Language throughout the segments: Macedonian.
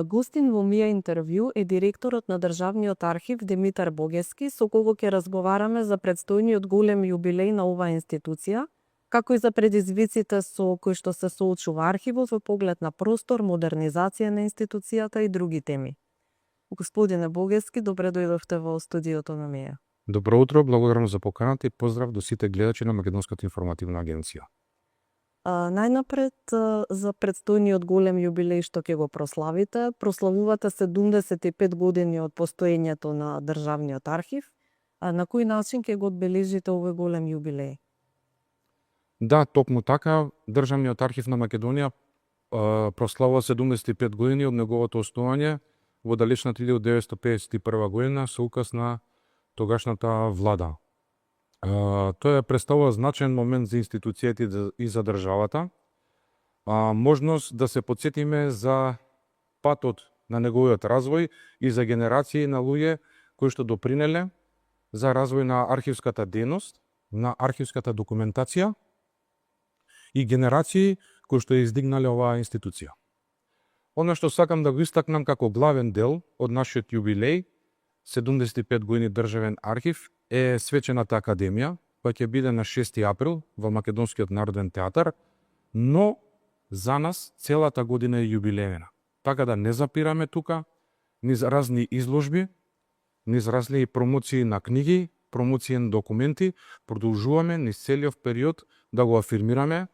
Гостин во мија интервју е директорот на Државниот архив Димитар Богески, со кого ќе разговараме за предстојниот голем јубилеј на оваа институција, како и за предизвиците со кои што се соочува архивот во поглед на простор, модернизација на институцијата и други теми. Господине Богески, добре дојдовте во студиото на мија. Добро утро, благодарам за поканата и поздрав до сите гледачи на Македонската информативна агенција. Најнапред, за предстојниот голем јубилеј што ќе го прославите, прославувате 75 години од постоењето на Државниот архив. На кој начин ќе го одбележите овој голем јубилеј? Да, токму така, Државниот архив на Македонија прославува 75 години од неговото основање во далечната 1951 година со указ на тогашната влада. Тоа представува значаен момент за институцијите и за државата, можност да се потсетиме за патот на неговиот развој и за генерации на луѓе кои што допринеле за развој на архивската дејност, на архивската документација и генерации кои што издигнале оваа институција. Она што сакам да го истакнам како главен дел од нашиот јубилеј, 75 години Државен архив, е Свечената академија, која ќе биде на 6 април во Македонскиот народен театар, но за нас целата година е јубилеена. Така да не запираме тука, низ разни изложби, низ разни промоции на книги, промоции на документи, продолжуваме низ целиот период да го афирмираме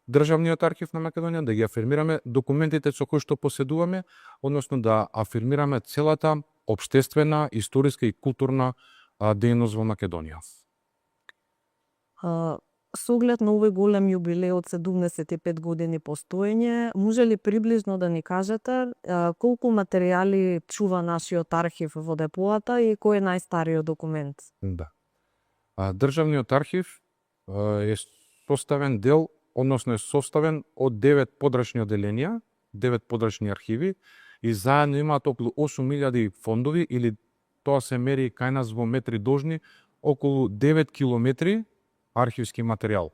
Државниот архив на Македонија, да ги афирмираме документите со кои што поседуваме, односно да афирмираме целата општествена, историска и културна дејност во Македонија. Со оглед на овој голем јубилеј од 75 години постоење, може ли приближно да ни кажете колку материјали чува нашиот архив во депоата и кој е најстариот документ? Да. Државниот архив е составен дел, односно е составен од 9 подрачни оделенија, 9 подрачни архиви и заедно имаат околу 8000 фондови или тоа се мери кај нас во метри должни околу 9 километри архивски материјал.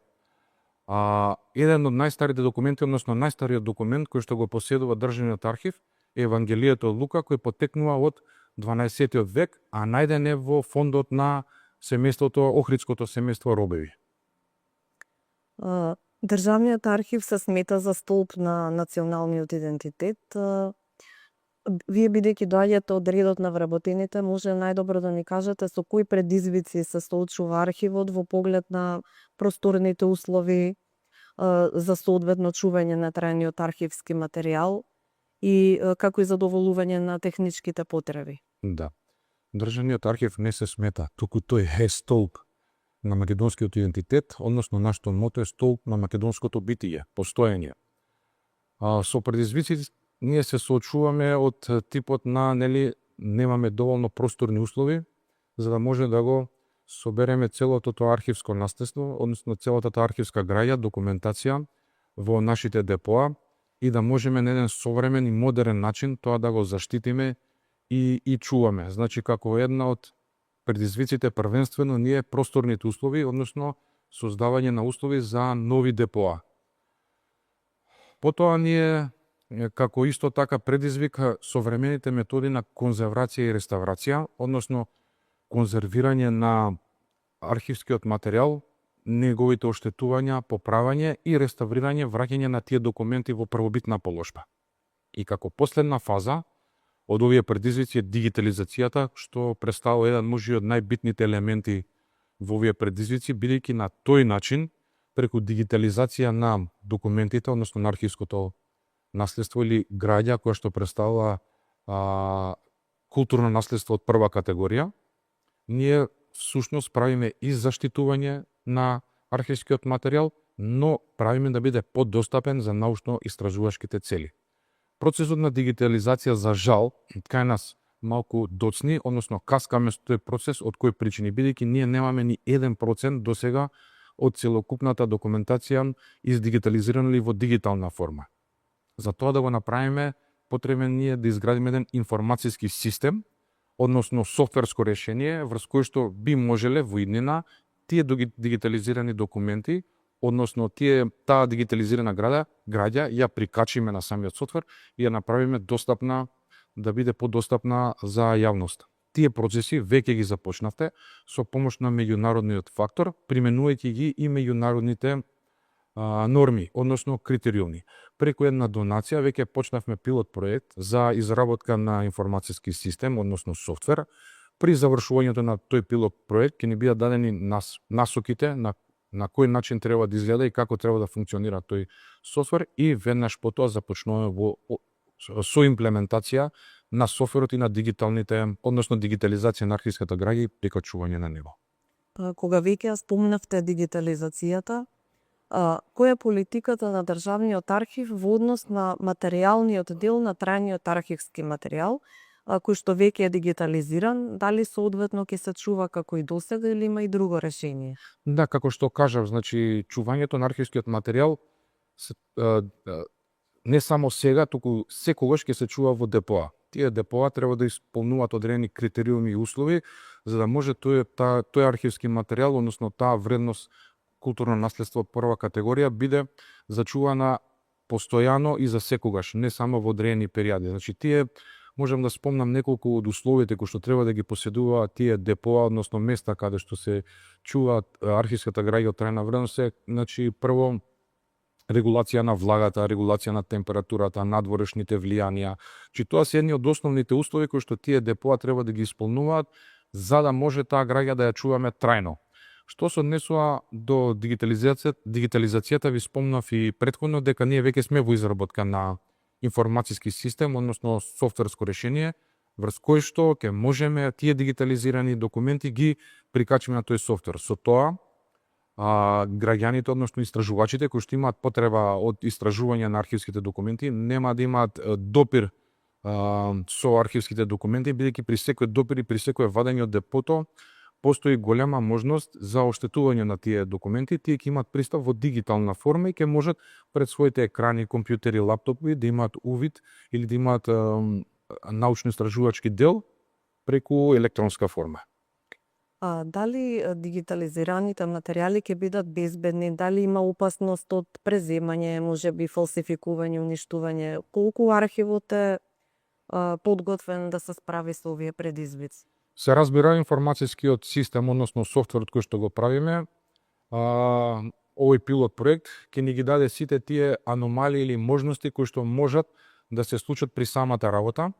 Еден од најстарите документи, односно најстариот документ кој што го поседува Државниот архив е Евангелието од Лука, кој потекнува од 12 век, а најден е во фондот на семејството, Охридското семејство Робеви. Државниот архив се смета за столб на националниот идентитет. Вие бидејќи доаѓате од редот на вработените, може најдобро да ни кажете со кои предизвици се соочува архивот во поглед на просторните услови за соодветно чување на трајниот архивски материјал и како и задоволување на техничките потреби. Да. Државниот архив не се смета, туку тој е столб на македонскиот идентитет, односно нашето мото е столб на македонското битие, постоење. Со предизвици ние се соочуваме од типот на, немаме доволно просторни услови за да може да го собереме целото тоа архивско наследство, односно целата таа архивска граѓа, документација во нашите депоа и да можеме на еден современ и модерен начин тоа да го заштитиме и чуваме. Значи, како една од предизвиците првенствено ние просторните услови, односно создавање на услови за нови депоа. Потоа ние како исто така предизвика современите методи на конзервација и реставрација, односно конзервирање на архивскиот материјал, неговите оштетувања, поправање и реставрирање, враќање на тие документи во првобитна положба. И како последна фаза од овие предизвици е дигитализацијата, што представува еден може од најбитните елементи во овие предизвици, бидејќи на тој начин, преку дигитализација на документите, односно на архивското наследство или граѓа која што представува културно наследство од прва категорија, ние всушност правиме и заштитување на архивскиот материјал, но правиме да биде поддостапен за научно-истражувачките цели. Процесот на дигитализација, за жал, кај нас малку доцни, односно каскаме со тој процес, од кои причини, бидејќи ние немаме ни 1% до сега од целокупната документација издигитализирана или во дигитална форма. За тоа да го направиме, потребен ние да изградиме еден информацијски систем, односно софтверско решение, врз кој што би можеле во иднина тие дигитализирани документи односно таа дигитализирана граѓа ја прикачиме на самиот софтвер и ја направиме достапна, да биде подостапна за јавноста. Тие процеси веќе ги започнавте со помош на меѓународниот фактор, применувајќи ги и меѓународните норми, односно критериуми. Преку една донација веќе почнавме пилот проект за изработка на информациски систем, односно софтвер. При завршувањето на тој пилот проект ќе ни бидат дадени насоките на кој начин треба да изгледа и како треба да функционира тој софтвер и веднаш потоа започнуваме со имплементација на софтверот и на дигиталните, односно дигитализација на архивската граѓа и прикачување на него. Кога веќе ја спомнавте дигитализацијата, која е политиката на Државниот архив во однос на материјалниот дел на трајниот архивски материјал, кој што веќе е дигитализиран, дали соодветно ќе се чува како и досега или има и друго решение? Да, како што кажав, значи чувањето на архивскиот материјал не само сега, туку секогаш ќе се чува во депоа. Тие депоа треба да исполнуваат одредени критериуми и услови за да може тој архивски материјал, односно таа вредност културно наследство прва категорија биде зачувана постојано и за секогаш, не само во одредени периоди. Значи тие можам да спомнам неколку од условите кои што треба да ги поседуваат тие депоа, односно места каде што се чуваат архивската граѓа од трајна вредност е, значи прво регулација на влагата, регулација на температурата, надворешните влијанија. Чи тоа се едни од основните услови кои што тие депоа треба да ги исполнуваат за да може таа граѓа да ја чуваме трајно. Што се однесува до дигитализацијата, ви спомнав и претходно дека ние веќе сме во изработка на информациски систем, односно софтверско решение, врз кој што ќе можеме тие дигитализирани документи ги прикачиме на тој софтвер. Со тоа, граѓаните, односно истражувачите кои што имаат потреба од истражување на архивските документи, нема да имаат допир со архивските документи, бидејќи при секој допир и при секој вадење од депото постои голема можност за оштетување на тие документи. Тие ќе имаат пристап во дигитална форма и ќе можат пред своите екрани, компјутери, лаптопи да имаат увид или да имаат научно-истражувачки дел преку електронска форма. Дали дигитализираните материјали ќе бидат безбедни, дали има опасност од преземање, можеби фалсификување, уништување? Колку архивот е подготвен да се справи со овие предизвици? Се разбира, информацијскиот систем, односно софтверот кој што го правиме, овој пилот проект ќе ни ги даде сите тие аномалии или можности кои што можат да се случат при самата работа.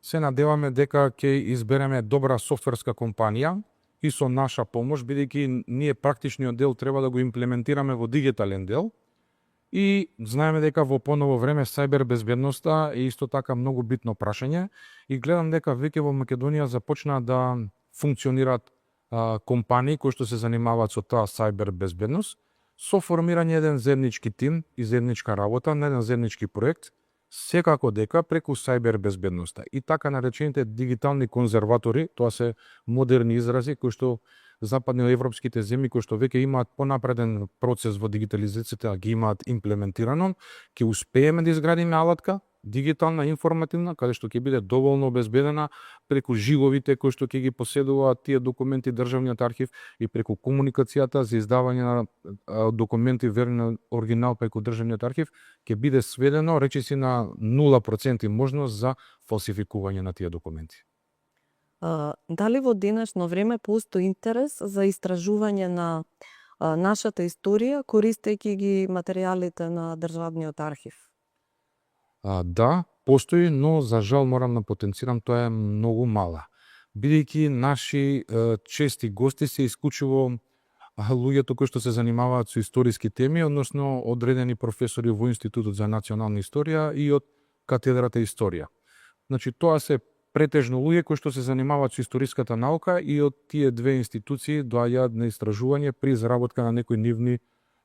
Се надеваме дека ќе избереме добра софтверска компанија и со наша помош, бидејќи ние практичниот дел треба да го имплементираме во дигитален дел. И знаеме дека во поново време сајбер безбедноста е исто така многу битно прашање и гледам дека веќе во Македонија започна да функционираат компании кои што се занимаваат со таа сајбер безбедност, со формирање еден заеднички тим и заедничка работа на еден заеднички проект, секако дека преку сајбер безбедноста и така наречените дигитални конзерватори, тоа се модерни изрази кои што западноевропските земји кои што веќе имаат понапреден процес во дигитализацијата, ги имаат имплементирано, ќе успееме да изградиме алатка дигитална, информативна, каде што ќе биде доволно обезбедена преку живовите кои што ќе ги поседуваат тие документи Државниот архив и преку комуникацијата за издавање на документи верни оригинал преку Државниот архив, ќе биде сведено речиси на 0% можност за фалсификување на тие документи. Дали во денешно време постои интерес за истражување на нашата историја, користејќи ги материјалите на Државниот архив? Да, постои, но за жал морам да потенцирам, тоа е многу мала. Бидејќи наши чести гости се исклучиво луѓето кои што се занимаваат со историски теми, односно одредени професори во Институтот за национална историја и од катедрата историја. Значи тоа се претежно луѓе кои што се занимаваат со историската наука и од тие две институции доаѓаат на истражување при изработка на некои нивни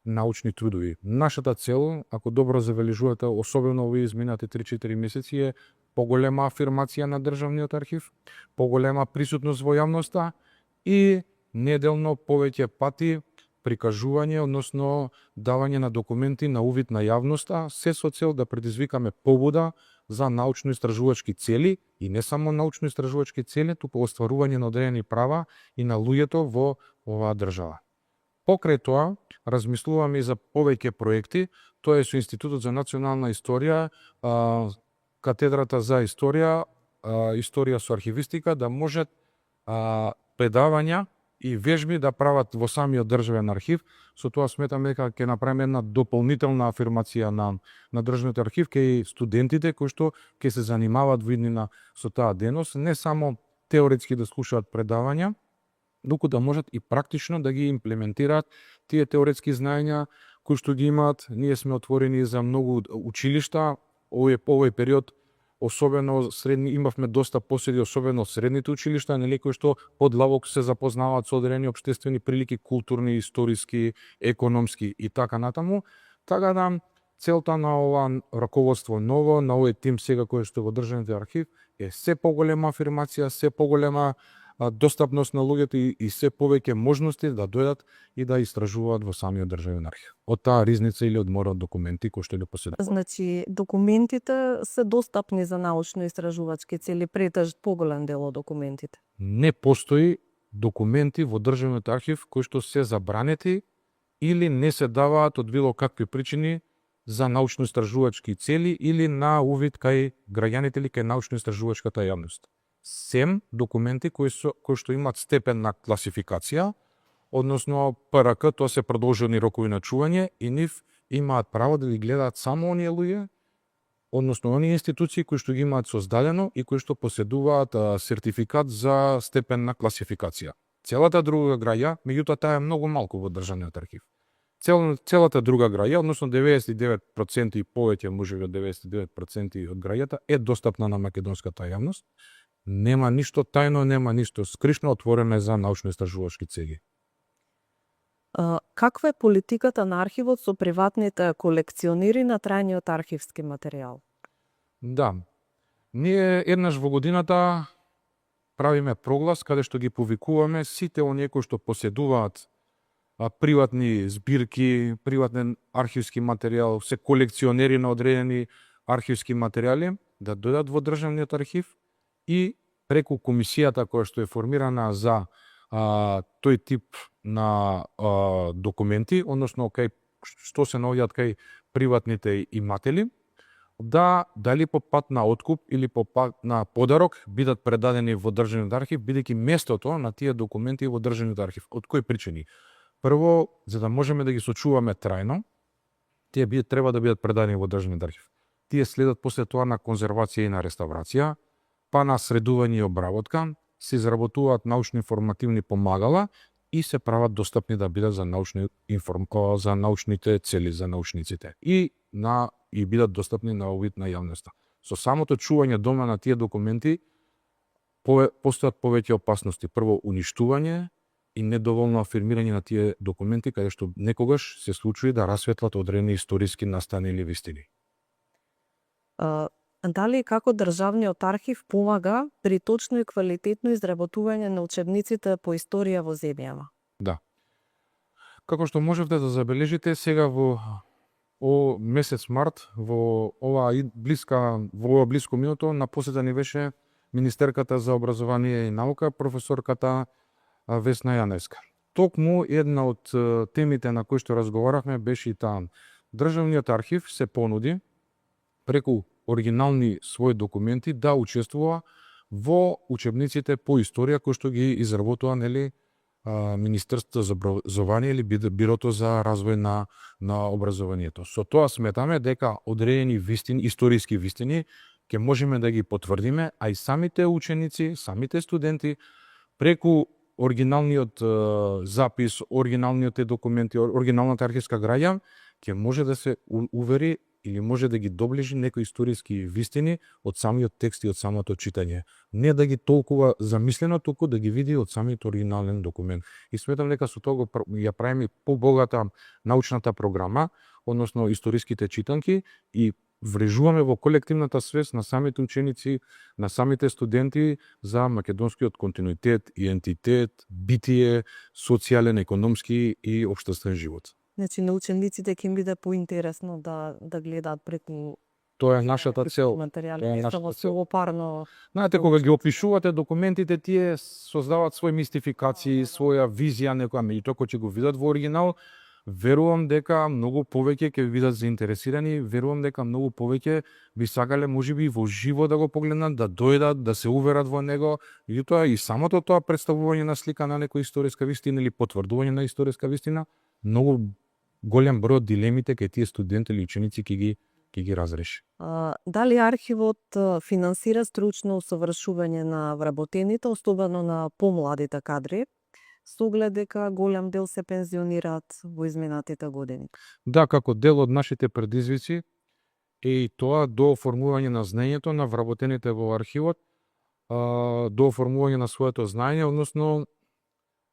научни трудови. Нашата цел, ако добро забележувате, особено овие изминати 3-4 месеци, е поголема афирмација на Државниот архив, поголема присутност во јавноста и неделно повеќе пати прикажување, односно давање на документи на увид на јавноста, се со цел да предизвикаме побуда за научно-истражувачки цели и не само научно-истражувачки цели, туку остварување на одредени права и на луѓето во оваа држава. Покрај тоа, размислуваме и за повеќе проекти, тоа е со Институтот за национална историја, катедрата за историја, историја со архивистика, да можат предавања и вежби да прават во самиот државен архив. Со тоа сметам дека ќе направиме една дополнителна афирмација на државниот архив кај студентите кои што ќе се занимаваат во иднина со таа дејност, не само теоретски да слушаат предавања, туку да можат и практично да ги имплементираат тие теоретски знаења кои што ги имаат. Ние сме отворени за многу училишта, овој период особено средни, имавме доста поседи, особено средните училишта, нели, кои што подлабоко се запознаваат со одредени општествени прилики, културни, историски, економски и така натаму. Така да целта на ова раководство ново, на овој тим сега кој што е во државниот архив, е се поголема афирмација, се поголема достапност на луѓето и се повеќе можности да дојдат и да истражуваат во самиот државен архив. Од таа ризница или од морот документи кои што ги поседуваат. Значи, документите се достапни за научно-истражувачки цели, претежат поголем дел од документите. Не постои документи во државниот архив кои што се забранети или не се даваат од било какви причини за научно-истражувачки цели или на увид кај граѓаните или кај научно-истражувачката јавност. Сем документи кои што имаат степен на класификација, односно ПРК, тоа се продолжени рокови на чување и нив имаат право да ги гледаат само оние луѓе, односно оние институции кои што ги имаат создадено и кои што поседуваат сертификат за степен на класификација. Целата друга граѓа, меѓутоа таа е многу малку во државниот архив. Целата друга граѓа, односно 99% и повеќе, можеби од 99% од граѓата е достапна на македонската јавност. Нема ништо тајно, нема ништо скришно, отворено е за научно-истражувачки цели. Каква е политиката на архивот со приватните колекционери на трајниот архивски материјал? Да, ние еднаш во годината правиме проглас каде што ги повикуваме сите оние кои што поседуваат приватни збирки, приватен архивски материјал, се колекционери на одредени архивски материјали, да дојдат во државниот архив и преку комисијата која што е формирана за тој тип на документи, односно кај што се наоѓаат кај приватните иматели, да дали по пат на откуп или по пат на подарок бидат предадени во државниот архив, бидејќи местото на тие документи во државниот архив. Од кои причини? Прво, за да можеме да ги сочуваме трајно, тие треба да бидат предадени во државниот архив. Тие следат после тоа на конзервација и на реставрација, па на средување и обработка, се изработуваат научно-информативни помагала и се прават достапни да бидат за за научните цели, за научниците. И бидат достапни на увид на јавноста. Со самото чување дома на тие документи постојат повеќе опасности. Прво, уништување и недоволно афирмирање на тие документи, каде што некогаш се случува да расветлат одредени историски настани или вистини. Дали и како државниот архив помага при точно и квалитетно изработување на учебниците по историја во земјава? Да. Како што можевте да забележите, сега во месец март, во ова блиско минуто, на посета ни беше министерката за образование и наука, професорката Весна Јаневска. Токму една од темите на кои што разговаравме беше и таа. Државниот архив се понуди преку оригинални своји документи да учествува во учебниците по историја кои што ги изработува Министерството за образование или Бирото за развој на образованието. Со тоа сметаме дека одредени вистини, историски вистини, ќе можеме да ги потврдиме, а и самите ученици, самите студенти, преку оригиналниот запис, оригиналните документи, оригиналната архивска граѓа, ќе може да се увери или може да ги доближи некои историски вистини од самиот текст и од самото читање. Не да ги толкува замислено, туку да ги види од самиот оригинален документ. И сметам дека со тоа ја правиме побогата научната програма, односно историските читанки, и врежуваме во колективната свест на самите ученици, на самите студенти за македонскиот континуитет, идентитет, битие, социјален, економски и општествен живот. Значи, на учениците ќе им биде поинтересно да гледаат преку Тоа е нашата цел. материјали, Тоа е не нашата само цел. сувопарно. Знаете, кога ги опишувате документите, тие создаваат свои мистификации, своја визија некоја, меѓутоа кога ќе го видат во оригинал, верувам дека многу повеќе ќе бидат заинтересирани, верувам дека многу повеќе би сакале можеби во живо да го погледнат, да дојдат, да се уверат во него, меѓутоа и самото тоа представување на слика на некоја историска вистина или потврдување на историска вистина, многу голем број од дилемите кај тие студенти или ученици ќе ги разреши. Дали архивот финансира стручно усовршување на вработените, особено на помладите кадри, со оглед дека голем дел се пензионираат во изминатите години? Да, како дел од нашите предизвици е и тоа до оформување на знаењето на вработените во архивот, до оформување на своето знаење, односно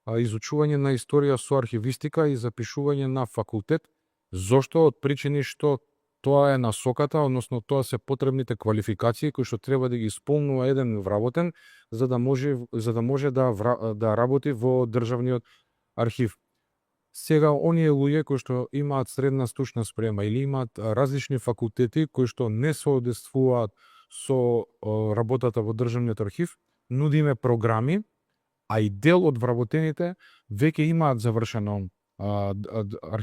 изучување на историја со архивистика и запишување на факултет. Зошто? Од причини што тоа е насоката, односно тоа се потребните квалификации кои што треба да ги исполнува еден вработен за да може да работи во државниот архив. Сега оние луѓе кои што имаат средна стручна спрема или имаат различни факултети кои што не соодействуваат со работата во државниот архив, нудиме програми, а и дел од вработените веќе имаат завршено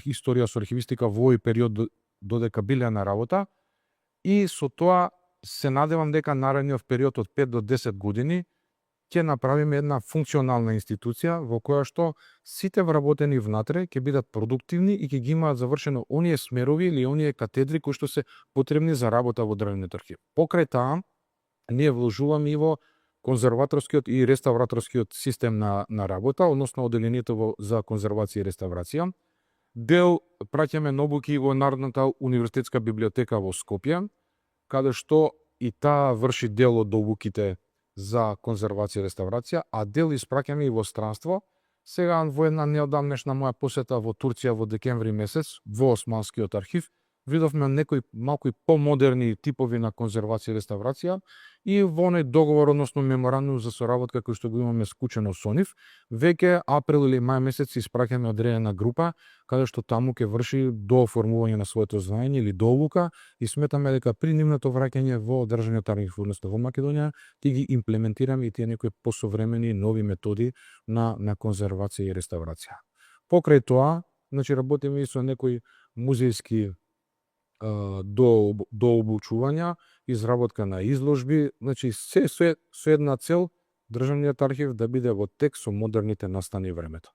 историја со архивистика во овој период додека биле на работа, и со тоа се надевам дека наредниот период од 5 до 10 години ќе направиме една функционална институција во која што сите вработени внатре ќе бидат продуктивни и ќе ги имаат завршено оние смерови или оние катедри кои што се потребни за работа во државниот архив. Покрај таа, ние вложуваме и во конзерваторскиот и реставраторскиот систем на работа, односно оделението за конзервација и реставрација. Дел праќаме набуки во Народната универзитетска библиотека во Скопје, каде што и таа врши дел од обуките за конзервација и реставрација, а дел испраќаме и во странство. Сега во една неодамнешна моја посета во Турција во декември месец во Османскиот архив, видовме некои малку и помодерни типови на конзервација и реставрација, и во оној договор, односно меморандум за соработка кој што го имаме скучено со нив, веќе април или мај месец испраќаме одредена група, каде што таму ќе врши до оформување на своето знаење или дообука, и сметаме дека при нивното враќање во државниот архив, односно во Македонија, ќе ги имплементираме и тие некои посовремени нови методи на конзервација и реставрација. Покрај тоа, значи работиме и со некои музејски до обучувања, изработка на изложби, значи се со една цел, државниот архив да биде во тек со модерните настани времето.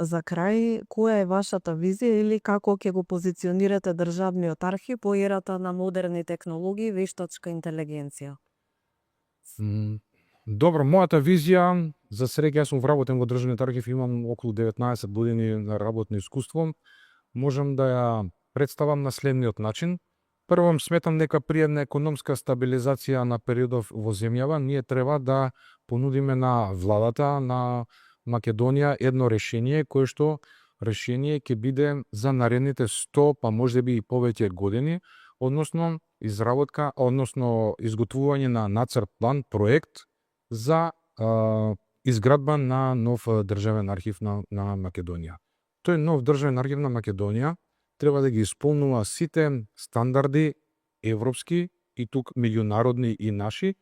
За крај, која е вашата визија или како ќе го позиционирате државниот архив во ерата на модерни технологии и вештачка интелигенција? Добро, мојата визија, за среќа, јас сум вработен во државниот архив, имам околу 19 години на работно искуство, можам да ја представам на следниот начин. Прво, сметам дека при една економска стабилизација на периодов во земјава, ние треба да понудиме на владата на Македонија едно решение, кое што решение ќе биде за наредните 100, па можеби и повеќе години, односно изработка, односно изготвување на нацрт план, проект за изградба на нов државен архив на Македонија. Тој нов државен архив на Македонија треба да ги исполнува сите стандарди европски и тук меѓународни и наши,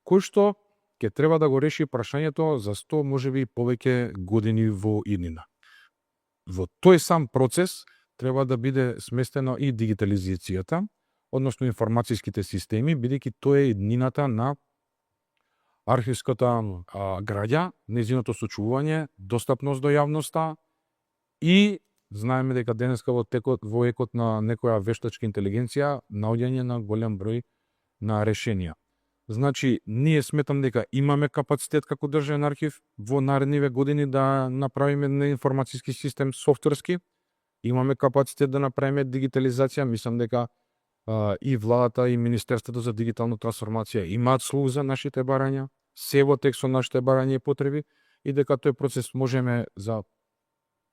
кои што ќе треба да го реши прашањето за 100, можеби повеќе години во иднина. Во тој сам процес треба да биде сместено и дигитализацијата, односно информацијските системи, бидејќи тоа е иднината на архивската граѓа, нејзиното сочувување, достапност до јавноста, и знаеме дека денеска во екот на некоја вештачка интелигенција, наоѓање на голем број на решенија. Значи, ние сметам дека имаме капацитет како државен архив во наредниве години да направиме информацијски систем софтверски, имаме капацитет да направиме дигитализација, мислам дека и владата и Министерството за дигитална трансформација имаат слух за нашите барања, се во тек со нашите барања и потреби, и дека тој процес можеме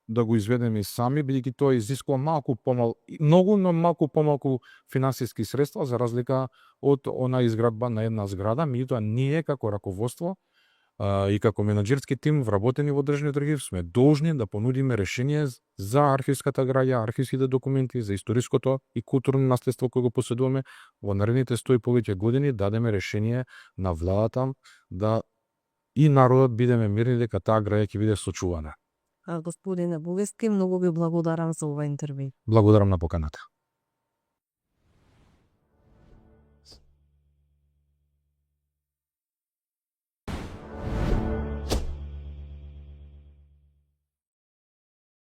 да го изведеме и сами, бидејќи тоа изискува малку помалку финансиски средства, за разлика од она изградба на една зграда. Меѓутоа ние како раководство И како менаџерски тим вработени во Државниот архив сме должни да понудиме решение за архивската граѓа, архивските документи, за историското и културно наследство кое го поседуваме во наредните 100 и повеќе години, дадеме решение на владата да и народот бидеме мирни дека таа граѓа ќе биде сочувана. Господине Бугески, многу ви благодарам за ова интервју. Благодарам на поканата.